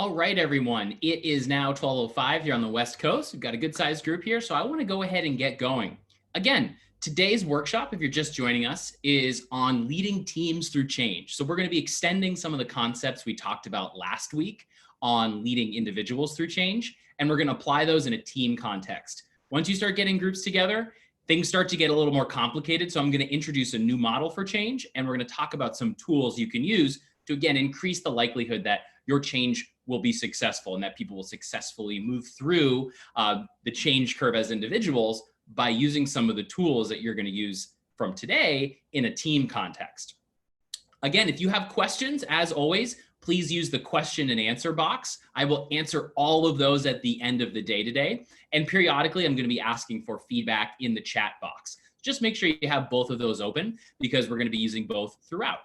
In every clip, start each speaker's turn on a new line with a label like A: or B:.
A: All right, everyone. It is now 12:05 here on the West Coast. We've got a good sized group here, so I want to go ahead and get going. Again, today's workshop, if you're just joining us, is on leading teams through change. So we're going to be extending some of the concepts we talked about last week on leading individuals through change, and we're going to apply those in a team context. Once you start getting groups together, things start to get a little more complicated. So I'm going to introduce a new model for change, and we're going to talk about some tools you can use to, again, increase the likelihood that your change will be successful and that people will successfully move through the change curve as individuals by using some of the tools that you're going to use from today in a team context. Again, if you have questions, as always, please use the question and answer box. I will answer all of those at the end of the day today. And periodically, I'm going to be asking for feedback in the chat box. Just make sure you have both of those open because we're going to be using both throughout.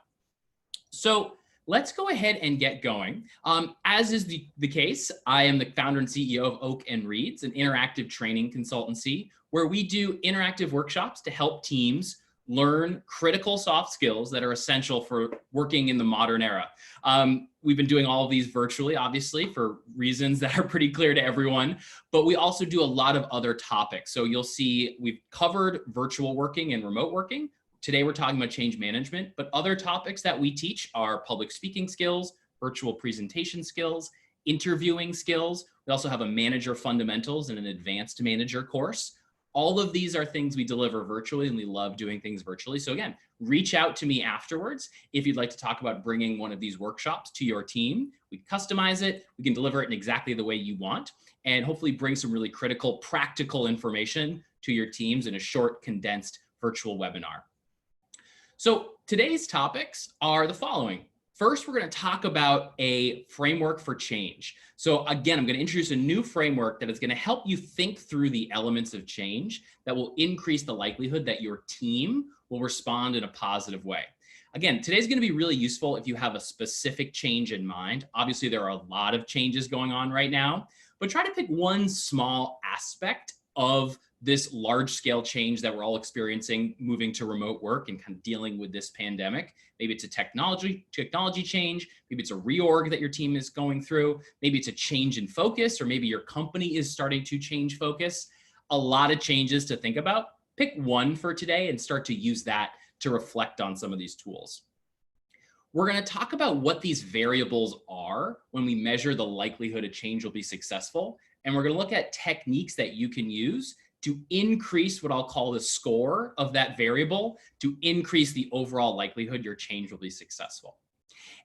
A: So let's go ahead and get going. As is the case, I am the founder and CEO of Oak and Reads, an interactive training consultancy where we do interactive workshops to help teams learn critical soft skills that are essential for working in the modern era. We've been doing all of these virtually, obviously, for reasons that are pretty clear to everyone, but we also do a lot of other topics. So you'll see we've covered virtual working and remote working. Today, we're talking about change management, but other topics that we teach are public speaking skills, virtual presentation skills, interviewing skills. We also have a manager fundamentals and an advanced manager course. All of these are things we deliver virtually, and we love doing things virtually. So again, reach out to me afterwards if you'd like to talk about bringing one of these workshops to your team. We customize it. We can deliver it in exactly the way you want, and hopefully bring some really critical, practical information to your teams in a short, condensed virtual webinar. So today's topics are the following. First, we're going to talk about a framework for change. So again, I'm going to introduce a new framework that is going to help you think through the elements of change that will increase the likelihood that your team will respond in a positive way. Again, today's going to be really useful if you have a specific change in mind. Obviously, there are a lot of changes going on right now, but try to pick one small aspect of this large scale change that we're all experiencing, moving to remote work and kind of dealing with this pandemic. Maybe it's a technology change. Maybe it's a reorg that your team is going through. Maybe it's a change in focus, or maybe your company is starting to change focus. A lot of changes to think about. Pick one for today and start to use that to reflect on some of these tools. We're going to talk about what these variables are when we measure the likelihood a change will be successful. And we're going to look at techniques that you can use to increase what I'll call the score of that variable to increase the overall likelihood your change will be successful.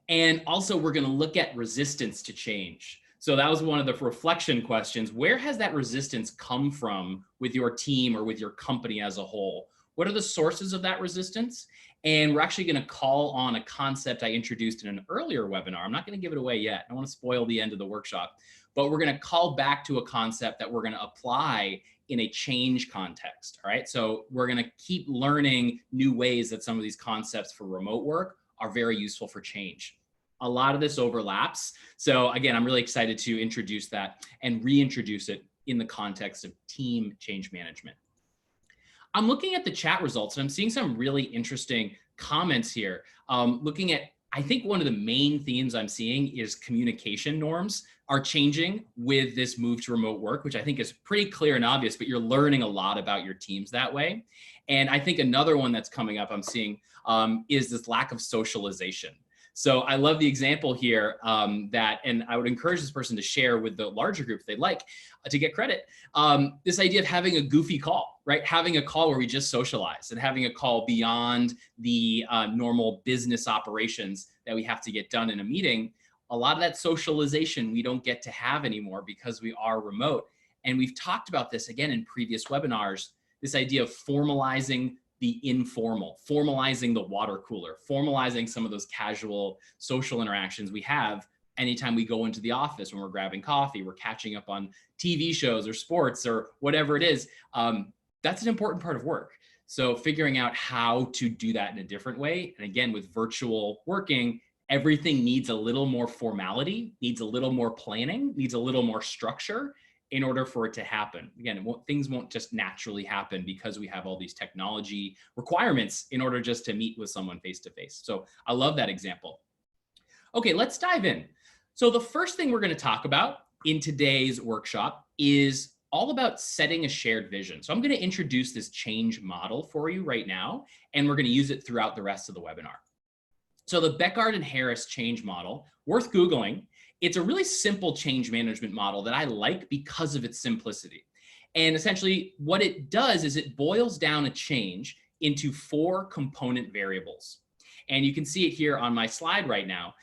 A: And also, we're going to look at resistance to change. So that was one of the reflection questions. Where has that resistance come from with your team or with your company as a whole? What are the sources of that resistance? And we're actually going to call on a concept I introduced in an earlier webinar. I'm not going to give it away yet. I don't want to spoil the end of the workshop, but we're going to call back to a concept that we're going to apply in a change context. All right. So we're going to keep learning new ways that some of these concepts for remote work are very useful for change. A lot of this overlaps. So again, I'm really excited to introduce that and reintroduce it in the context of team change management. I'm looking at the chat results and I'm seeing some really interesting comments here. Looking at, I think one of the main themes I'm seeing is communication norms are changing with this move to remote work, which I think is pretty clear and obvious, but you're learning a lot about your teams that way. And I think another one that's coming up I'm seeing is this lack of socialization. So I love the example here and I would encourage this person to share with the larger group if they'd like to get credit. This idea of having a goofy call, right? Having a call where we just socialize and having a call beyond the normal business operations that we have to get done in a meeting. A lot of that socialization we don't get to have anymore because we are remote. And we've talked about this again in previous webinars, this idea of formalizing the informal, formalizing the water cooler, formalizing some of those casual social interactions we have anytime we go into the office when we're grabbing coffee, we're catching up on TV shows or sports or whatever it is. That's an important part of work. So figuring out how to do that in a different way. And again, with virtual working, everything needs a little more formality, needs a little more planning, needs a little more structure in order for it to happen. Again, things won't just naturally happen because we have all these technology requirements in order just to meet with someone face to face. So I love that example. Okay, let's dive in. So the first thing we're going to talk about in today's workshop is all about setting a shared vision. So I'm going to introduce this change model for you right now, and we're going to use it throughout the rest of the webinar. So the Beckard and Harris change model, worth Googling. It's a really simple change management model that I like because of its simplicity. And essentially what it does is it boils down a change into 4 component variables. And you can see it here on my slide right now.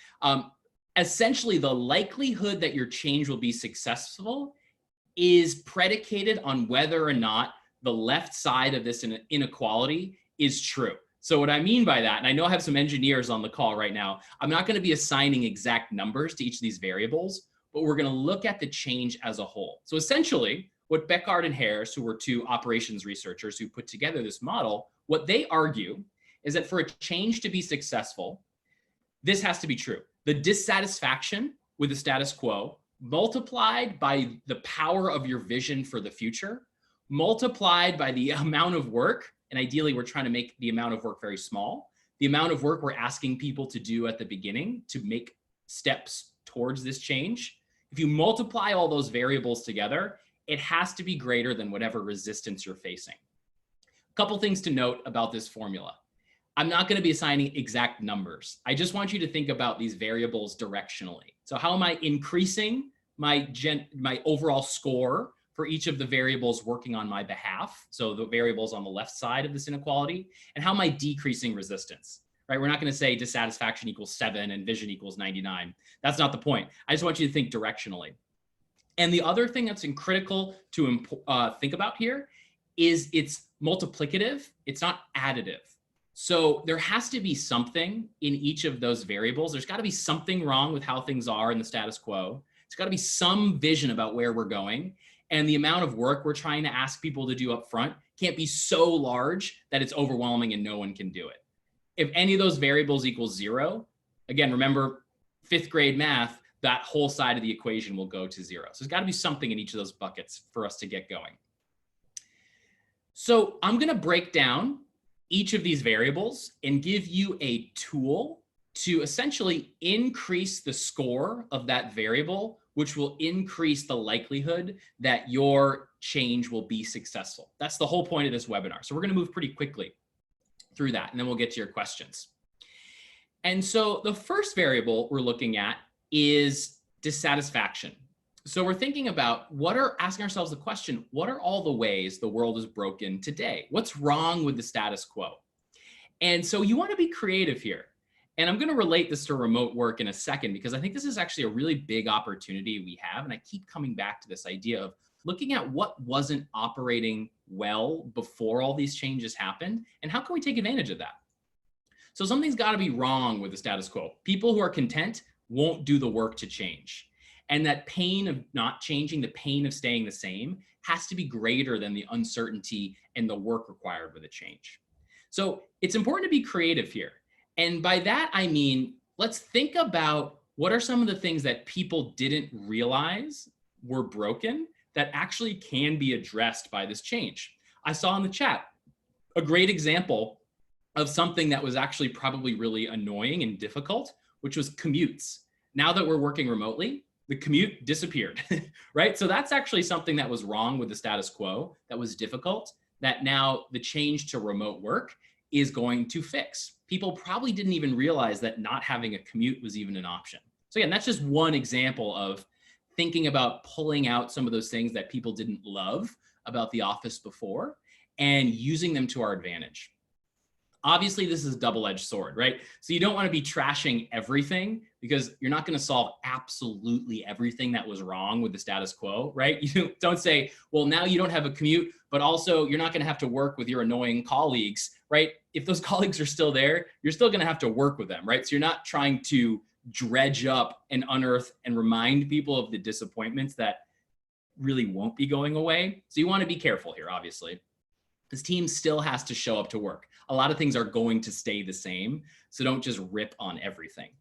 A: Essentially, the likelihood that your change will be successful is predicated on whether or not the left side of this inequality is true. So what I mean by that, and I know I have some engineers on the call right now, I'm not going to be assigning exact numbers to each of these variables, but we're going to look at the change as a whole. So essentially, what Beckard and Harris, who were 2 operations researchers who put together this model, what they argue is that for a change to be successful, this has to be true. The dissatisfaction with the status quo multiplied by the power of your vision for the future, multiplied by the amount of work, and ideally we're trying to make the amount of work very small, the amount of work we're asking people to do at the beginning to make steps towards this change. If you multiply all those variables together, it has to be greater than whatever resistance you're facing. A couple things to note about this formula. I'm not going to be assigning exact numbers. I just want you to think about these variables directionally. So how am I increasing my overall score for each of the variables working on my behalf? So the variables on the left side of this inequality, and how am I decreasing resistance, right? We're not going to say dissatisfaction equals 7 and vision equals 99. That's not the point. I just want you to think directionally. And the other thing that's critical to think about here is it's multiplicative. It's not additive. So there has to be something in each of those variables. There's got to be something wrong with how things are in the status quo. It's got to be some vision about where we're going. And the amount of work we're trying to ask people to do up front can't be so large that it's overwhelming and no one can do it. If any of those variables equals 0, again, remember 5th grade math, that whole side of the equation will go to 0. So there's got to be something in each of those buckets for us to get going. So I'm going to break down each of these variables and give you a tool to essentially increase the score of that variable, which will increase the likelihood that your change will be successful. That's the whole point of this webinar. So we're going to move pretty quickly through that, and then we'll get to your questions. And so the first variable we're looking at is dissatisfaction. So we're thinking about asking ourselves the question, what are all the ways the world is broken today? What's wrong with the status quo? And so you want to be creative here. And I'm going to relate this to remote work in a second, because I think this is actually a really big opportunity we have. And I keep coming back to this idea of looking at what wasn't operating well before all these changes happened, and how can we take advantage of that? So something's got to be wrong with the status quo. People who are content won't do the work to change. And that pain of not changing, the pain of staying the same, has to be greater than the uncertainty and the work required with a change. So it's important to be creative here. And by that, I mean, let's think about what are some of the things that people didn't realize were broken that actually can be addressed by this change. I saw in the chat a great example of something that was actually probably really annoying and difficult, which was commutes. Now that we're working remotely, the commute disappeared, right? So that's actually something that was wrong with the status quo, that was difficult, that now the change to remote work is going to fix. People probably didn't even realize that not having a commute was even an option. So again, that's just one example of thinking about pulling out some of those things that people didn't love about the office before and using them to our advantage. Obviously, this is a double-edged sword, right? So you don't want to be trashing everything, because you're not going to solve absolutely everything that was wrong with the status quo, right? You don't say, well, now you don't have a commute, but also you're not going to have to work with your annoying colleagues, right? If those colleagues are still there, you're still going to have to work with them, right? So you're not trying to dredge up and unearth and remind people of the disappointments that really won't be going away. So you want to be careful here, obviously. This team still has to show up to work. A lot of things are going to stay the same, so don't just rip on everything.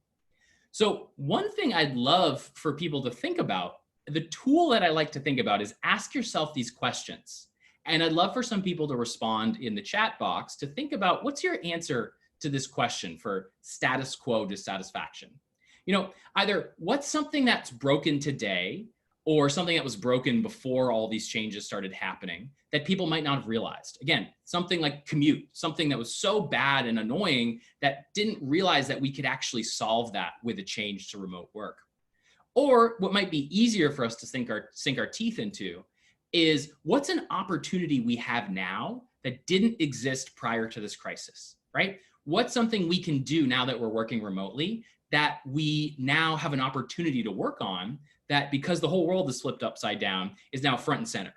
A: So one thing I'd love for people to think about, the tool that I like to think about, is ask yourself these questions. And I'd love for some people to respond in the chat box to think about, what's your answer to this question for status quo dissatisfaction? Either what's something that's broken today or something that was broken before all these changes started happening that people might not have realized. Again, something like commute, something that was so bad and annoying that didn't realize that we could actually solve that with a change to remote work. Or what might be easier for us to sink our teeth into is what's an opportunity we have now that didn't exist prior to this crisis, right? What's something we can do now that we're working remotely that we now have an opportunity to work on that, because the whole world is flipped upside down, is now front and center?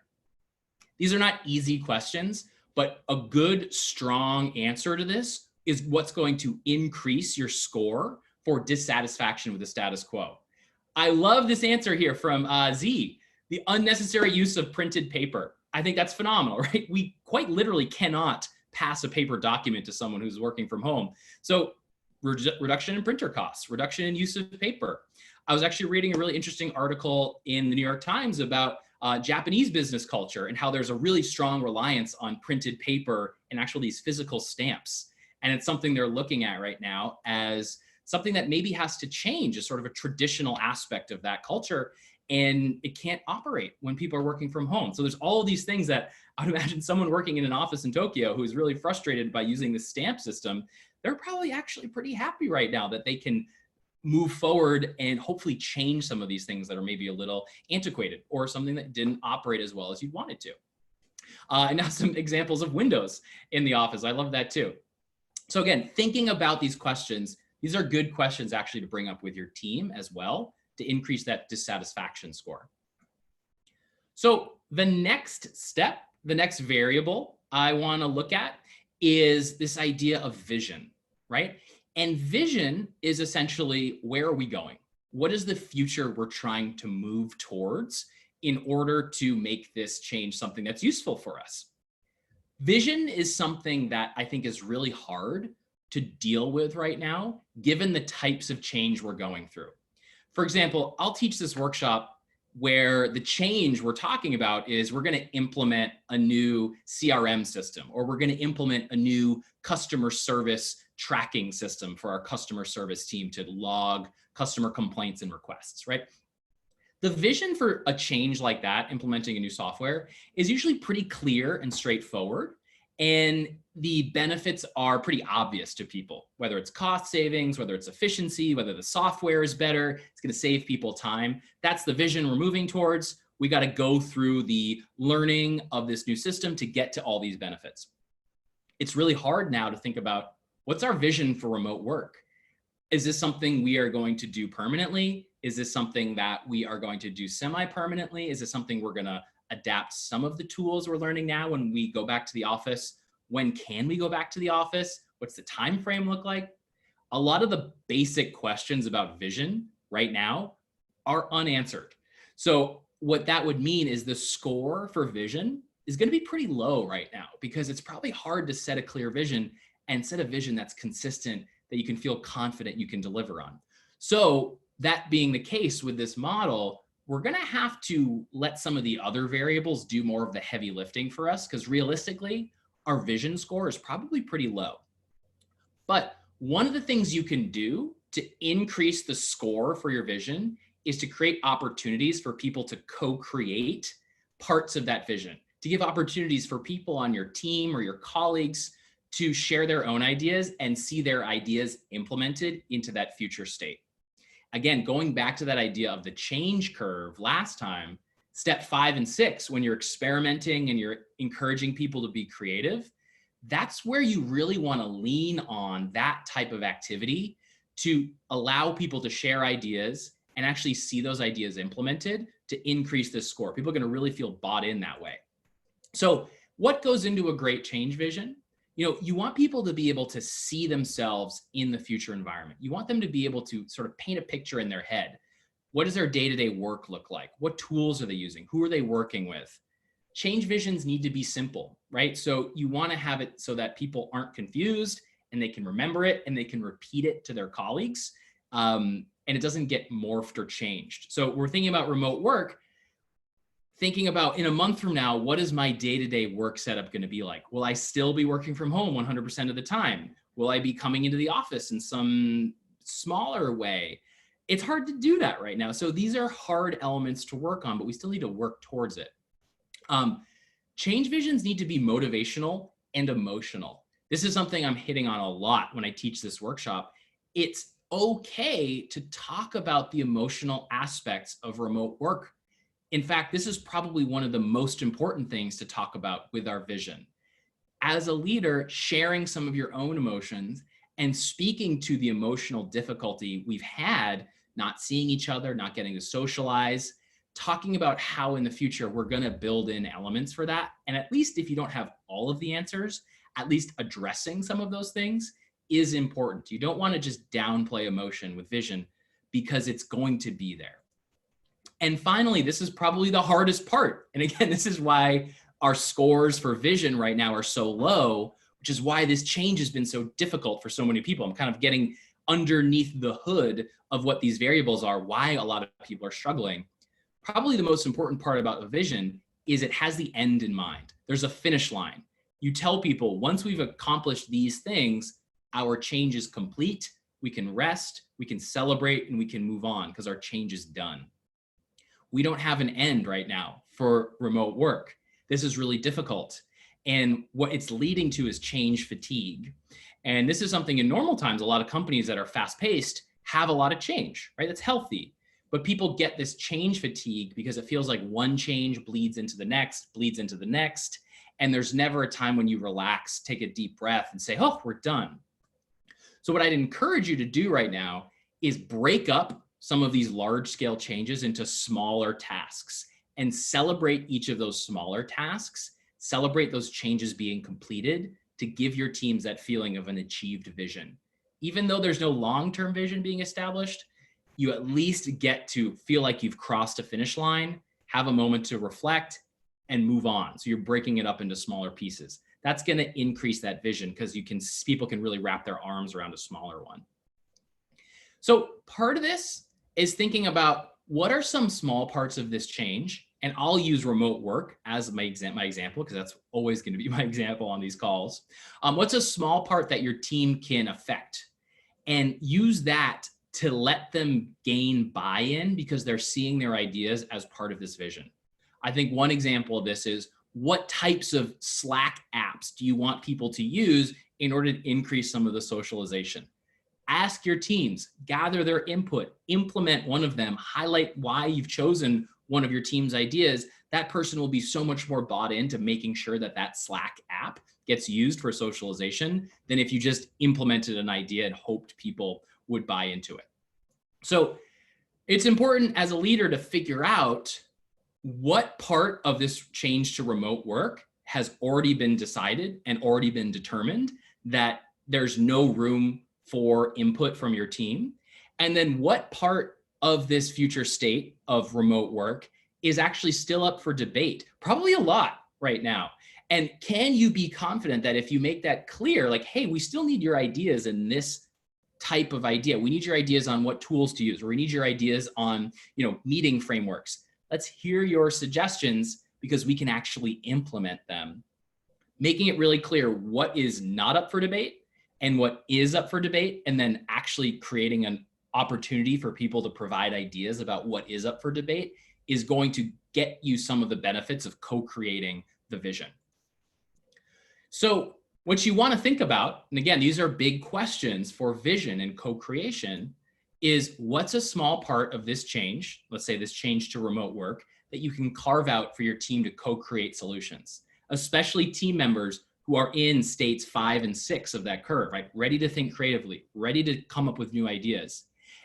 A: These are not easy questions, but a good, strong answer to this is what's going to increase your score for dissatisfaction with the status quo. I love this answer here from Z, the unnecessary use of printed paper. I think that's phenomenal, right? We quite literally cannot pass a paper document to someone who's working from home. So reduction in printer costs, reduction in use of paper. I was actually reading a really interesting article in the New York Times about Japanese business culture and how there's a really strong reliance on printed paper and actually these physical stamps. And it's something they're looking at right now as something that maybe has to change, as sort of a traditional aspect of that culture. And it can't operate when people are working from home. So there's all of these things that I would imagine someone working in an office in Tokyo who is really frustrated by using the stamp system, they're probably actually pretty happy right now that they can move forward and hopefully change some of these things that are maybe a little antiquated or something that didn't operate as well as you wanted to. And now some examples of windows in the office. I love that too. So again, thinking about these questions, these are good questions actually to bring up with your team as well to increase that dissatisfaction score. So the next step, the next variable I want to look at is this idea of vision, right? And vision is essentially, where are we going? What is the future we're trying to move towards in order to make this change something that's useful for us? Vision is something that I think is really hard to deal with right now, given the types of change we're going through. For example, I'll teach this workshop where the change we're talking about is we're going to implement a new CRM system, or we're going to implement a new customer service tracking system for our customer service team to log customer complaints and requests, right? The vision for a change like that, implementing a new software, is usually pretty clear and straightforward. And the benefits are pretty obvious to people, whether it's cost savings, whether it's efficiency, whether the software is better, it's going to save people time. That's the vision we're moving towards. We got to go through the learning of this new system to get to all these benefits. It's really hard now to think about, what's our vision for remote work? Is this something we are going to do permanently? Is this something that we are going to do semi-permanently? Is this something we're going to adapt some of the tools we're learning now when we go back to the office? When can we go back to the office? What's the time frame look like? A lot of the basic questions about vision right now are unanswered. So what that would mean is the score for vision is going to be pretty low right now, because it's probably hard to set a clear vision and set a vision that's consistent, that you can feel confident you can deliver on. So that being the case with this model, we're going to have to let some of the other variables do more of the heavy lifting for us, because realistically, our vision score is probably pretty low. But one of the things you can do to increase the score for your vision is to create opportunities for people to co-create parts of that vision, to give opportunities for people on your team or your colleagues to share their own ideas and see their ideas implemented into that future state. Again, going back to that idea of the change curve last time, step 5 and 6, when you're experimenting and you're encouraging people to be creative, that's where you really want to lean on that type of activity to allow people to share ideas and actually see those ideas implemented to increase this score. People are going to really feel bought in that way. So what goes into a great change vision? You want people to be able to see themselves in the future environment. You want them to be able to sort of paint a picture in their head. What does their day-to-day work look like? What tools are they using? Who are they working with? Change visions need to be simple, right? So you want to have it so that people aren't confused and they can remember it and they can repeat it to their colleagues. And it doesn't get morphed or changed. So we're thinking about remote work, thinking about, in a month from now, what is my day-to-day work setup going to be like? Will I still be working from home 100% of the time? Will I be coming into the office in some smaller way? It's hard to do that right now. So these are hard elements to work on, but we still need to work towards it. Change visions need to be motivational and emotional. This is something I'm hitting on a lot when I teach this workshop. It's okay to talk about the emotional aspects of remote work. In fact, this is probably one of the most important things to talk about with our vision. As a leader, sharing some of your own emotions and speaking to the emotional difficulty we've had, not seeing each other, not getting to socialize, talking about how in the future we're going to build in elements for that. And at least if you don't have all of the answers, at least addressing some of those things is important. You don't want to just downplay emotion with vision because it's going to be there. And finally, this is probably the hardest part. And again, this is why our scores for vision right now are so low, which is why this change has been so difficult for so many people. I'm kind of getting underneath the hood of what these variables are, why a lot of people are struggling. Probably the most important part about a vision is it has the end in mind. There's a finish line. You tell people once we've accomplished these things, our change is complete. We can rest, we can celebrate, and we can move on because our change is done. We don't have an end right now for remote work. This is really difficult. And what it's leading to is change fatigue. And this is something in normal times, a lot of companies that are fast-paced have a lot of change, right? That's healthy. But people get this change fatigue because it feels like one change bleeds into the next, and there's never a time when you relax, take a deep breath and say, oh, we're done. So what I'd encourage you to do right now is break up some of these large scale changes into smaller tasks and celebrate each of those smaller tasks, celebrate those changes being completed to give your teams that feeling of an achieved vision. Even though there's no long-term vision being established, you at least get to feel like you've crossed a finish line, have a moment to reflect and move on. So you're breaking it up into smaller pieces. That's going to increase that vision because people can really wrap their arms around a smaller one. So part of this is thinking about what are some small parts of this change, and I'll use remote work as my example because that's always going to be my example on these calls. What's a small part that your team can affect, and use that to let them gain buy-in because they're seeing their ideas as part of this vision. I think one example of this is what types of Slack apps do you want people to use in order to increase some of the socialization? Ask your teams, gather their input, implement one of them, highlight why you've chosen one of your team's ideas. That person will be so much more bought into making sure that that Slack app gets used for socialization than if you just implemented an idea and hoped people would buy into it. So it's important as a leader to figure out what part of this change to remote work has already been decided and already been determined that there's no room for input from your team. And then what part of this future state of remote work is actually still up for debate? Probably a lot right now. And can you be confident that if you make that clear, like, hey, we still need your ideas in this type of idea. We need your ideas on what tools to use, or we need your ideas on, meeting frameworks. Let's hear your suggestions because we can actually implement them. Making it really clear what is not up for debate and what is up for debate, and then actually creating an opportunity for people to provide ideas about what is up for debate is going to get you some of the benefits of co-creating the vision. So what you want to think about, and again, these are big questions for vision and co-creation, is what's a small part of this change, let's say this change to remote work, that you can carve out for your team to co-create solutions, especially team members who are in states 5 and 6 of that curve, right? Ready to think creatively, ready to come up with new ideas.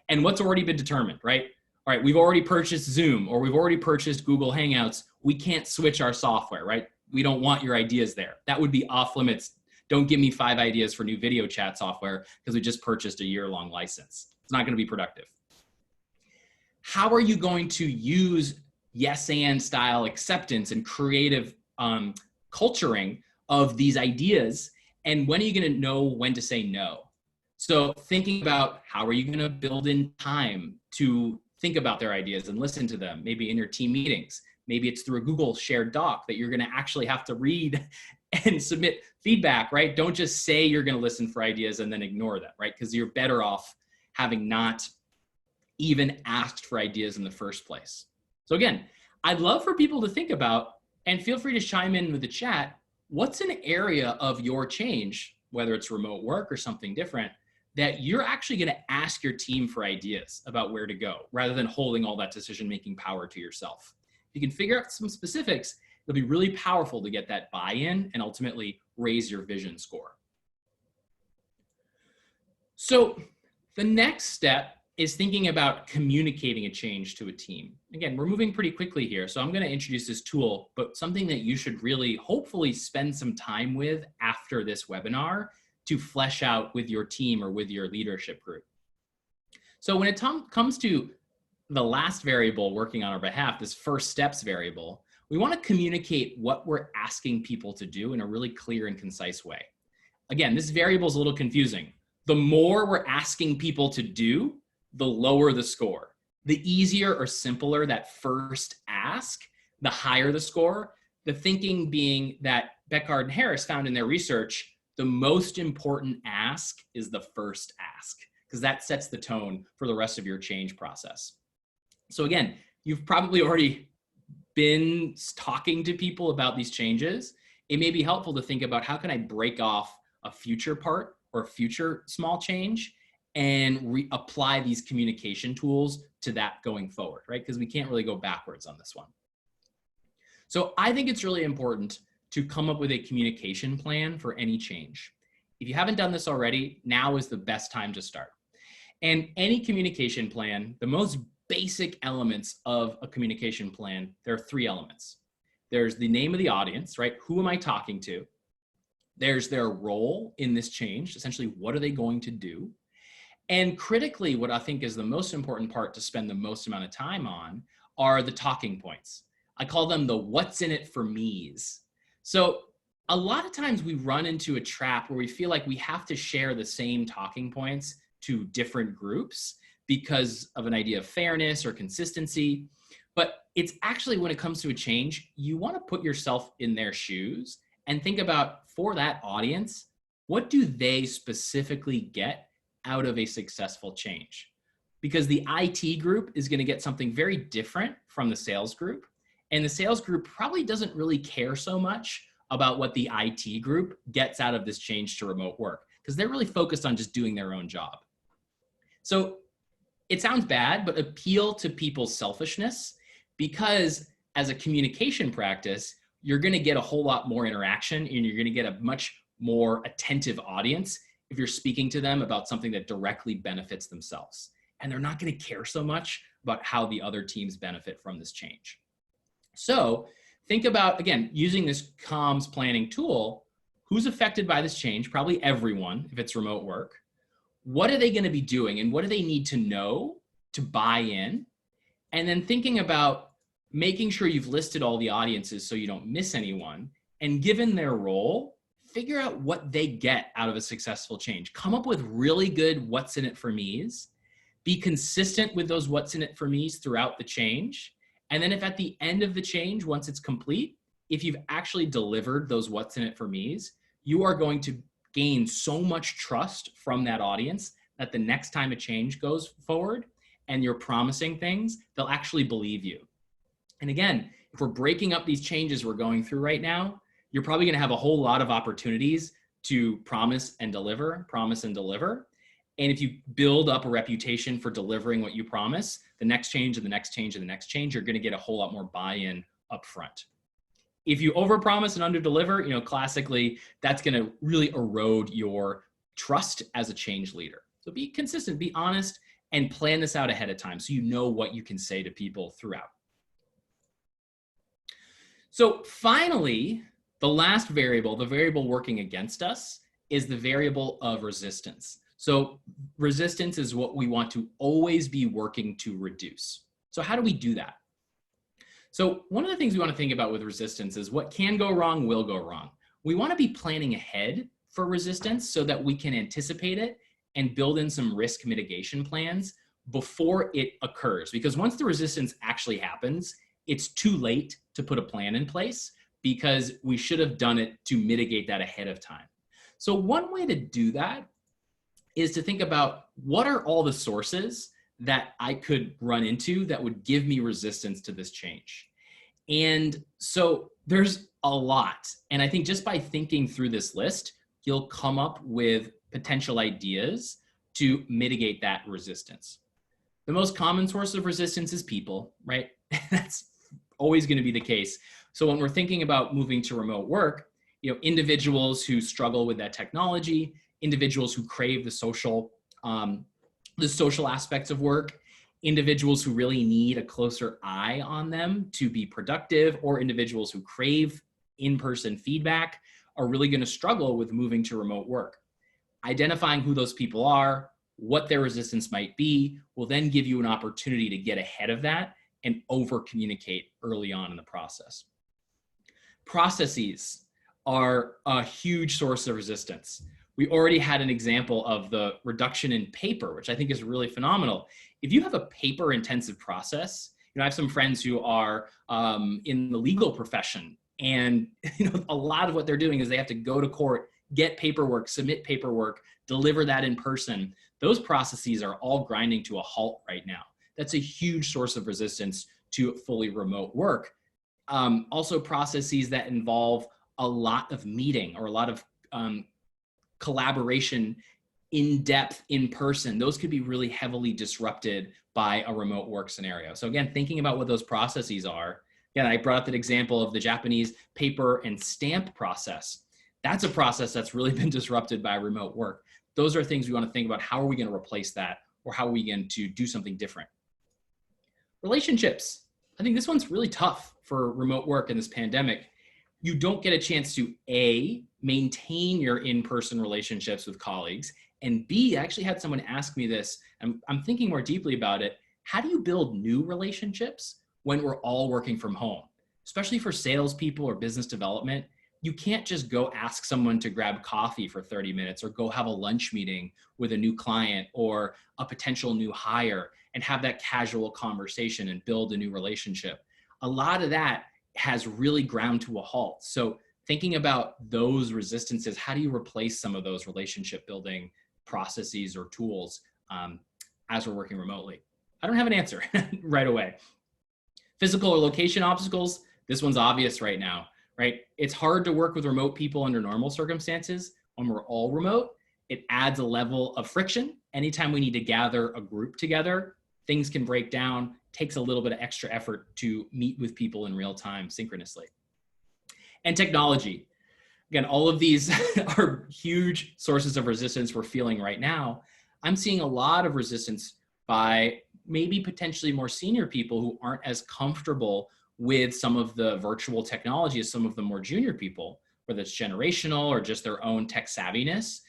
A: And what's already been determined, right? All right, we've already purchased Zoom or we've already purchased Google Hangouts. We can't switch our software, right? We don't want your ideas there. That would be off limits. Don't give me 5 ideas for new video chat software because we just purchased a year-long license. It's not going to be productive. How are you going to use yes and style acceptance and creative culturing of these ideas? And when are you going to know when to say no? So thinking about how are you going to build in time to think about their ideas and listen to them, maybe in your team meetings. Maybe it's through a Google shared doc that you're going to actually have to read and submit feedback, right? Don't just say you're going to listen for ideas and then ignore them, right? Because you're better off having not even asked for ideas in the first place. So again, I'd love for people to think about, and feel free to chime in with the chat, what's an area of your change, whether it's remote work or something different, that you're actually going to ask your team for ideas about where to go, rather than holding all that decision-making power to yourself. If you can figure out some specifics, it'll be really powerful to get that buy-in and ultimately raise your vision score. So the next step is thinking about communicating a change to a team. Again, we're moving pretty quickly here, so I'm going to introduce this tool, but something that you should really hopefully spend some time with after this webinar to flesh out with your team or with your leadership group. So when it comes to the last variable working on our behalf, this first steps variable, we want to communicate what we're asking people to do in a really clear and concise way. Again, this variable is a little confusing. The more we're asking people to do, the lower the score. The easier or simpler that first ask, the higher the score. The thinking being that Beckard and Harris found in their research, the most important ask is the first ask, because that sets the tone for the rest of your change process. So again, you've probably already been talking to people about these changes. It may be helpful to think about, how can I break off a future part or a future small change and reapply these communication tools to that going forward, right? Because we can't really go backwards on this one. So I think it's really important to come up with a communication plan for any change. If you haven't done this already, now is the best time to start. And any communication plan, the most basic elements of a communication plan, there are 3 elements. There's the name of the audience, right? Who am I talking to? There's their role in this change. Essentially, what are they going to do? And critically, what I think is the most important part to spend the most amount of time on are the talking points. I call them the what's in it for me's. So a lot of times we run into a trap where we feel like we have to share the same talking points to different groups because of an idea of fairness or consistency. But it's actually, when it comes to a change, you want to put yourself in their shoes and think about, for that audience, what do they specifically get out of a successful change? Because the IT group is going to get something very different from the sales group. And the sales group probably doesn't really care so much about what the IT group gets out of this change to remote work, because they're really focused on just doing their own job. So it sounds bad, but appeal to people's selfishness, because as a communication practice, you're going to get a whole lot more interaction and you're going to get a much more attentive audience if you're speaking to them about something that directly benefits themselves. And they're not going to care so much about how the other teams benefit from this change. So think about, again, using this comms planning tool, who's affected by this change? Probably everyone, if it's remote work. What are they going to be doing, and what do they need to know to buy in? And then thinking about making sure you've listed all the audiences so you don't miss anyone, and given their role, figure out what they get out of a successful change. Come up with really good what's in it for me's. Be consistent with those what's in it for me's throughout the change. And then if at the end of the change, once it's complete, if you've actually delivered those what's in it for me's, you are going to gain so much trust from that audience that the next time a change goes forward and you're promising things, they'll actually believe you. And again, if we're breaking up these changes we're going through right now, you're probably going to have a whole lot of opportunities to promise and deliver. And if you build up a reputation for delivering what you promise, the next change and the next change and the next change, you're going to get a whole lot more buy-in up front. If you overpromise and underdeliver, classically, that's going to really erode your trust as a change leader. So be consistent, be honest, and plan this out ahead of time so you know what you can say to people throughout. So finally, the last variable, the variable working against us, is the variable of resistance. So resistance is what we want to always be working to reduce. So how do we do that? So one of the things we want to think about with resistance is what can go wrong will go wrong. We want to be planning ahead for resistance so that we can anticipate it and build in some risk mitigation plans before it occurs. Because once the resistance actually happens, it's too late to put a plan in place because we should have done it to mitigate that ahead of time. So one way to do that is to think about what are all the sources that I could run into that would give me resistance to this change? And so there's a lot. And I think just by thinking through this list, you'll come up with potential ideas to mitigate that resistance. The most common source of resistance is people, right? That's always going to be the case. So when we're thinking about moving to remote work, individuals who struggle with that technology, individuals who crave the social aspects of work, individuals who really need a closer eye on them to be productive, or individuals who crave in-person feedback are really going to struggle with moving to remote work. Identifying who those people are, what their resistance might be, will then give you an opportunity to get ahead of that and over-communicate early on in the process. Processes are a huge source of resistance. We already had an example of the reduction in paper, which I think is really phenomenal. If you have a paper-intensive process, I have some friends who are in the legal profession, and a lot of what they're doing is they have to go to court, get paperwork, submit paperwork, deliver that in person. Those processes are all grinding to a halt right now. That's a huge source of resistance to fully remote work. Also, processes that involve a lot of meeting or a lot of collaboration in depth, in person, those could be really heavily disrupted by a remote work scenario. So again, thinking about what those processes are. Again, I brought up that example of the Japanese paper and stamp process. That's a process that's really been disrupted by remote work. Those are things we want to think about. How are we going to replace that? Or how are we going to do something different? Relationships. I think this one's really tough for remote work in this pandemic. You don't get a chance to A, maintain your in-person relationships with colleagues, and B, I actually had someone ask me this, and I'm thinking more deeply about it. How do you build new relationships when we're all working from home? Especially for salespeople or business development, you can't just go ask someone to grab coffee for 30 minutes or go have a lunch meeting with a new client or a potential new hire and have that casual conversation and build a new relationship. A lot of that has really ground to a halt. So thinking about those resistances, how do you replace some of those relationship building processes or tools as we're working remotely? I don't have an answer right away. Physical or location obstacles, this one's obvious right now, right? It's hard to work with remote people under normal circumstances. When we're all remote, it adds a level of friction. Anytime we need to gather a group together, things can break down, takes a little bit of extra effort to meet with people in real time synchronously. And technology. Again, all of these are huge sources of resistance we're feeling right now. I'm seeing a lot of resistance by maybe potentially more senior people who aren't as comfortable with some of the virtual technology as some of the more junior people, whether it's generational or just their own tech savviness.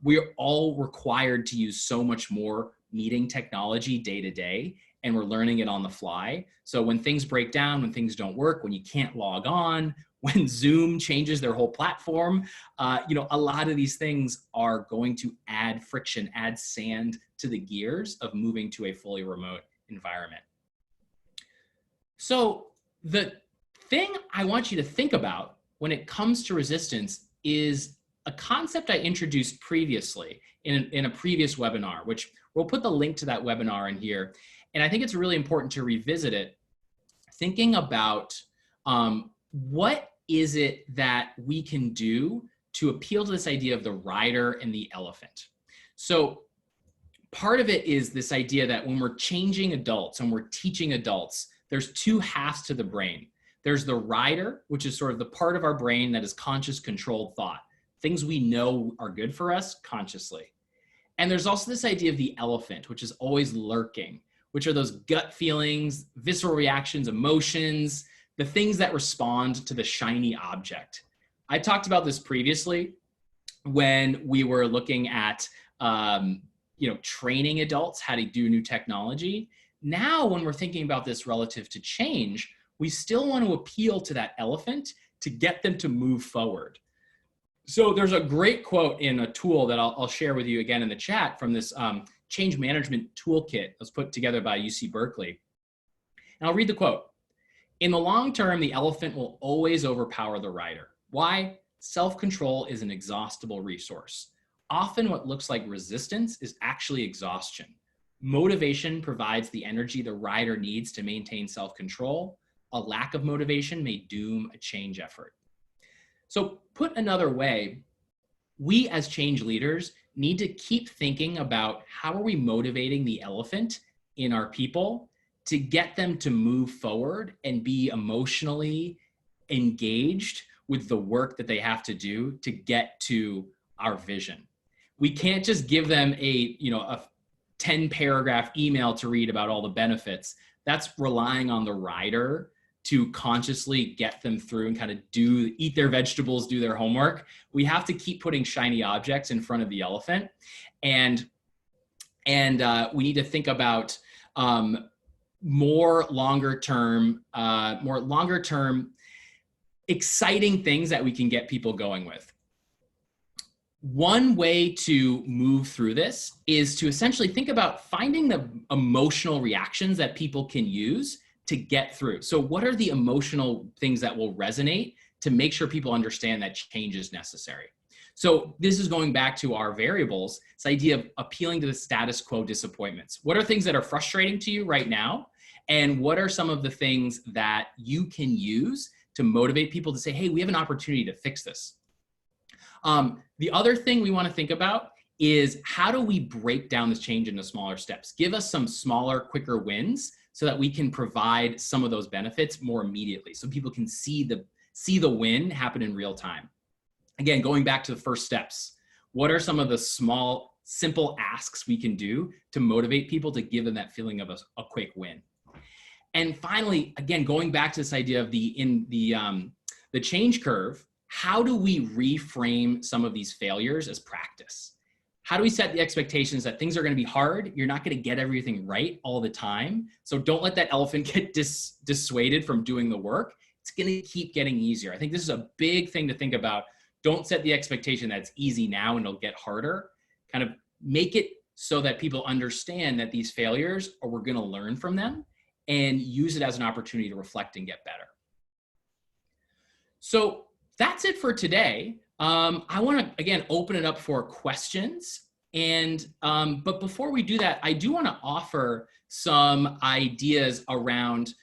A: We're all required to use so much more meeting technology day to day, and we're learning it on the fly. So when things break down, when things don't work, when you can't log on, when Zoom changes their whole platform, a lot of these things are going to add friction, add sand to the gears of moving to a fully remote environment. So the thing I want you to think about when it comes to resistance is a concept I introduced previously in a previous webinar, which we'll put the link to that webinar in here. And I think it's really important to revisit it, thinking about what is it that we can do to appeal to this idea of the rider and the elephant. So part of it is this idea that when we're changing adults and we're teaching adults, there's two halves to the brain. There's the rider, which is sort of the part of our brain that is conscious, controlled thought, things we know are good for us consciously. And there's also this idea of the elephant, which is always lurking, which are those gut feelings, visceral reactions, emotions, the things that respond to the shiny object. I talked about this previously when we were looking at training adults how to do new technology. Now, when we're thinking about this relative to change, we still want to appeal to that elephant to get them to move forward. So there's a great quote in a tool that I'll share with you again in the chat from this change management toolkit that was put together by UC Berkeley. And I'll read the quote. In the long term, the elephant will always overpower the rider. Why? Self-control is an exhaustible resource. Often what looks like resistance is actually exhaustion. Motivation provides the energy the rider needs to maintain self-control. A lack of motivation may doom a change effort. So put another way, we as change leaders need to keep thinking about how are we motivating the elephant in our people to get them to move forward and be emotionally engaged with the work that they have to do to get to our vision. We can't just give them a 10 paragraph email to read about all the benefits. That's relying on the rider to consciously get them through and kind of eat their vegetables, do their homework. We have to keep putting shiny objects in front of the elephant. And we need to think about more longer term exciting things that we can get people going with. One way to move through this is to essentially think about finding the emotional reactions that people can use to get through. So what are the emotional things that will resonate to make sure people understand that change is necessary? So this is going back to our variables, this idea of appealing to the status quo disappointments. What are things that are frustrating to you right now? And what are some of the things that you can use to motivate people to say, hey, we have an opportunity to fix this? The other thing we want to think about is how do we break down this change into smaller steps? Give us some smaller, quicker wins so that we can provide some of those benefits more immediately so people can see the win happen in real time. Again, going back to the first steps, what are some of the small, simple asks we can do to motivate people to give them that feeling of a quick win? And finally, again, going back to this idea of the change curve, how do we reframe some of these failures as practice? How do we set the expectations that things are going to be hard? You're not going to get everything right all the time. So don't let that elephant get dissuaded from doing the work. It's going to keep getting easier. I think this is a big thing to think about. Don't set the expectation that it's easy now and it'll get harder. Kind of make it so that people understand that these failures, or we're going to learn from them and use it as an opportunity to reflect and get better. So that's it for today. I want to, again, open it up for questions. But before we do that, I do want to offer some ideas around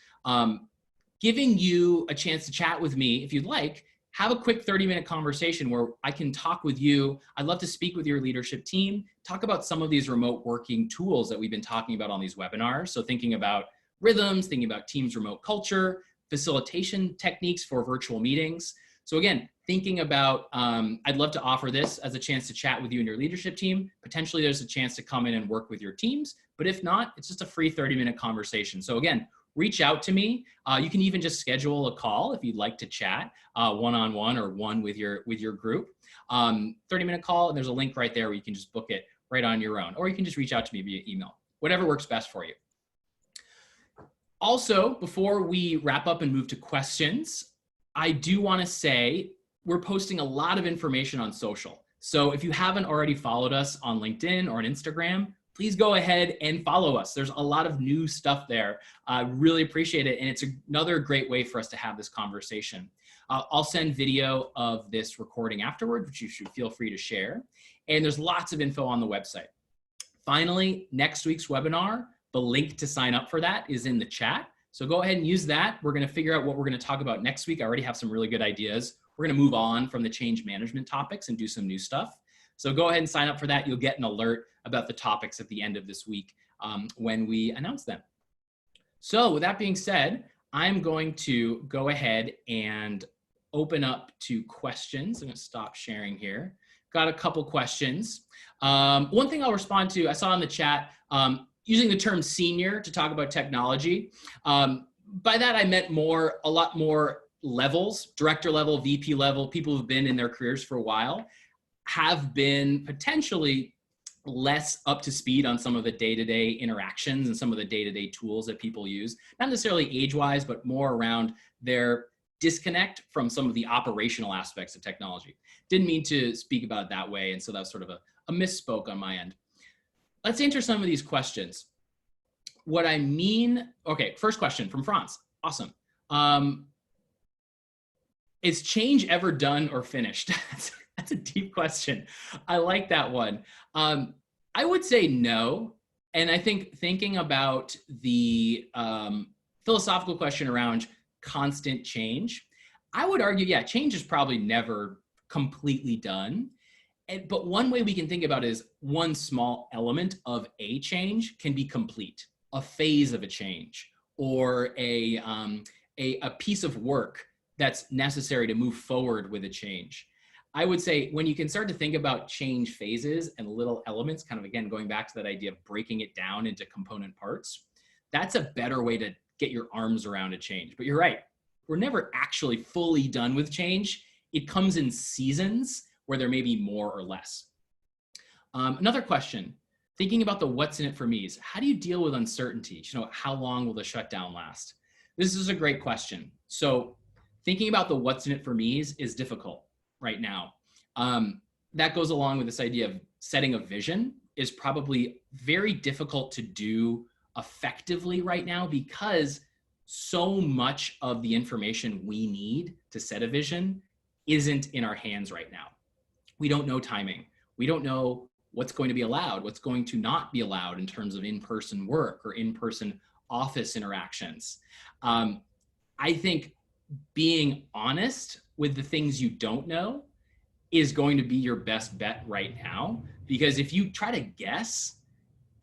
A: giving you a chance to chat with me if you'd like. Have a quick 30-minute conversation where I can talk with you. I'd love to speak with your leadership team, talk about some of these remote working tools that we've been talking about on these webinars. So thinking about rhythms, thinking about Teams remote culture, facilitation techniques for virtual meetings. So again, thinking about, I'd love to offer this as a chance to chat with you and your leadership team. Potentially there's a chance to come in and work with your teams, but if not, it's just a free 30-minute conversation. So again, reach out to me. You can even just schedule a call if you'd like to chat one-on-one or one with your group. 30-minute call, and there's a link right there where you can just book it right on your own, or you can just reach out to me via email, whatever works best for you. Also, before we wrap up and move to questions, I do want to say we're posting a lot of information on social. So if you haven't already followed us on LinkedIn or on Instagram, please go ahead and follow us. There's a lot of new stuff there. I really appreciate it. And it's another great way for us to have this conversation. I'll send video of this recording afterward, which you should feel free to share. And there's lots of info on the website. Finally, next week's webinar, the link to sign up for that is in the chat. So go ahead and use that. We're going to figure out what we're going to talk about next week. I already have some really good ideas. We're going to move on from the change management topics and do some new stuff. So go ahead and sign up for that. You'll get an alert about the topics at the end of this week when we announce them. So with that being said, I'm going to go ahead and open up to questions. I'm going to stop sharing here. Got a couple questions. One thing I'll respond to, I saw in the chat, using the term senior to talk about technology. By that I meant a lot more levels, director level, VP level, people who've been in their careers for a while have been potentially less up to speed on some of the day-to-day interactions and some of the day-to-day tools that people use, not necessarily age-wise, but more around their disconnect from some of the operational aspects of technology. Didn't mean to speak about it that way, and so that was sort of a misspoke on my end. Let's answer some of these questions. What I mean, okay, first question from Franz. Awesome. Is change ever done or finished? That's a deep question. I like that one. I would say no. And I think thinking about the philosophical question around constant change, I would argue, yeah, change is probably never completely done. But one way we can think about it is one small element of a change can be complete, a phase of a change, or a piece of work that's necessary to move forward with a change. I would say when you can start to think about change phases and little elements, kind of again, going back to that idea of breaking it down into component parts, that's a better way to get your arms around a change. But you're right, we're never actually fully done with change. It comes in seasons where there may be more or less. Another question, thinking about the what's in it for me's, how do you deal with uncertainty? You know, how long will the shutdown last? This is a great question. So thinking about the what's in it for me's is difficult right now. That goes along with this idea of setting a vision is probably very difficult to do effectively right now because so much of the information we need to set a vision isn't in our hands right now. We don't know timing. We don't know what's going to be allowed, what's going to not be allowed in terms of in-person work or in-person office interactions. I think being honest with the things you don't know is going to be your best bet right now, because if you try to guess,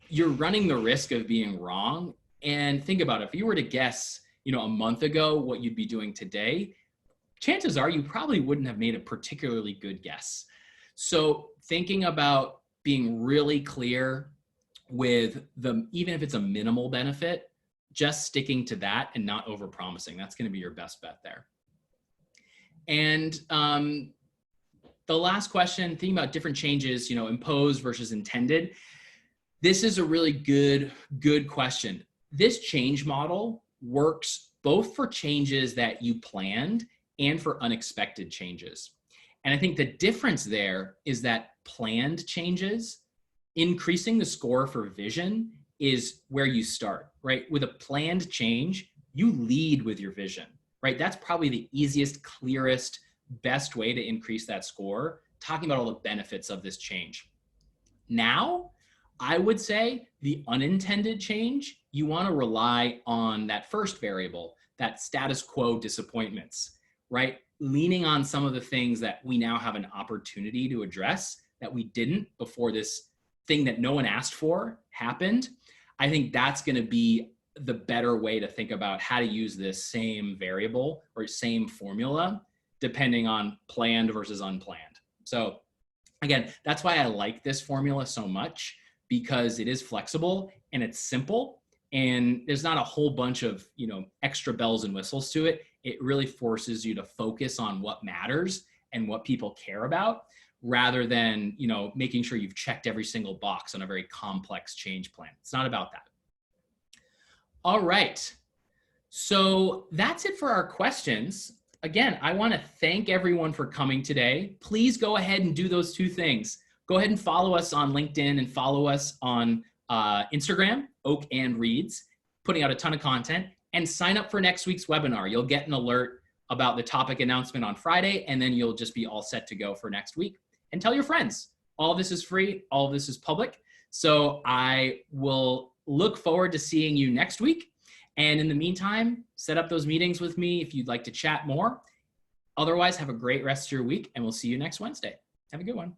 A: you're running the risk of being wrong. And think about it, if you were to guess, you know, a month ago what you'd be doing today, chances are you probably wouldn't have made a particularly good guess. So thinking about being really clear with even if it's a minimal benefit, just sticking to that and not overpromising, that's going to be your best bet there. And the last question, thinking about different changes, you know, imposed versus intended. This is a really good question. This change model works both for changes that you planned and for unexpected changes. And I think the difference there is that planned changes, increasing the score for vision is where you start, right? With a planned change, you lead with your vision, right? That's probably the easiest, clearest, best way to increase that score, talking about all the benefits of this change. Now, I would say the unintended change, you want to rely on that first variable, that status quo disappointments, right? Leaning on some of the things that we now have an opportunity to address that we didn't before this thing that no one asked for happened. I think that's going to be the better way to think about how to use this same variable or same formula, depending on planned versus unplanned. So again, that's why I like this formula so much, because it is flexible and it's simple and there's not a whole bunch of, you know, extra bells and whistles to it. It really forces you to focus on what matters and what people care about, rather than, you know, making sure you've checked every single box on a very complex change plan. It's not about that. All right. So that's it for our questions. Again, I want to thank everyone for coming today. Please go ahead and do those two things. Go ahead and follow us on LinkedIn and follow us on Instagram, Oak and Reads, putting out a ton of content, and sign up for next week's webinar. You'll get an alert about the topic announcement on Friday, and then you'll just be all set to go for next week. And tell your friends. All of this is free. All of this is public. So I will look forward to seeing you next week. And in the meantime, set up those meetings with me if you'd like to chat more. Otherwise, have a great rest of your week, and we'll see you next Wednesday. Have a good one.